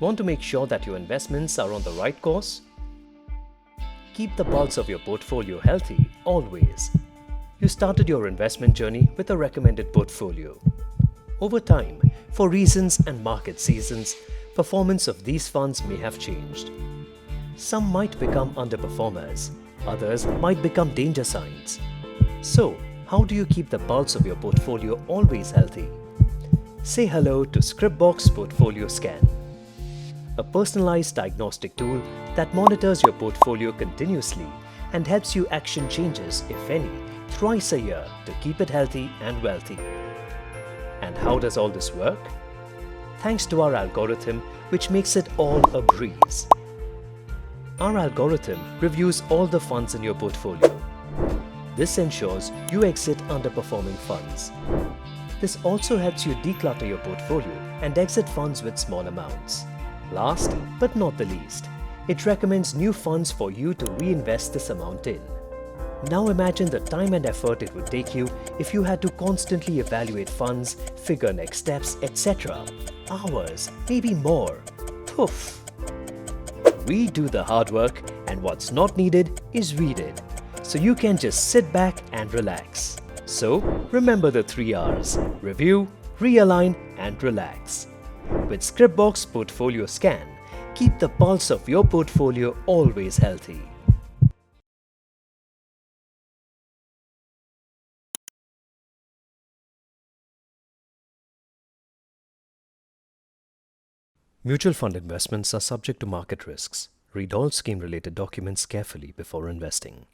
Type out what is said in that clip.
Want to make sure that your investments are on the right course? Keep the pulse of your portfolio healthy always. You started your investment journey with a recommended portfolio. Over time, for reasons and market seasons, performance of these funds may have changed. Some might become underperformers, others might become danger signs. So, how do you keep the pulse of your portfolio always healthy? Say hello to Scripbox Portfolio Scan, a personalized diagnostic tool that monitors your portfolio continuously and helps you action changes, if any, thrice a year to keep it healthy and wealthy. And how does all this work? Thanks to our algorithm, which makes it all a breeze. Our algorithm reviews all the funds in your portfolio. This ensures you exit underperforming funds. This also helps you declutter your portfolio and exit funds with small amounts. Last but not the least, it recommends new funds for you to reinvest this amount in. Now imagine the time and effort it would take you if you had to constantly evaluate funds, figure next steps, etc. Hours, maybe more. Poof! We do the hard work, and what's not needed is readed. So you can just sit back and relax. So remember the 3 R's: review, realign, and relax. With Scripbox Portfolio Scan, keep the pulse of your portfolio always healthy. Mutual fund investments are subject to market risks. Read all scheme-related documents carefully before investing.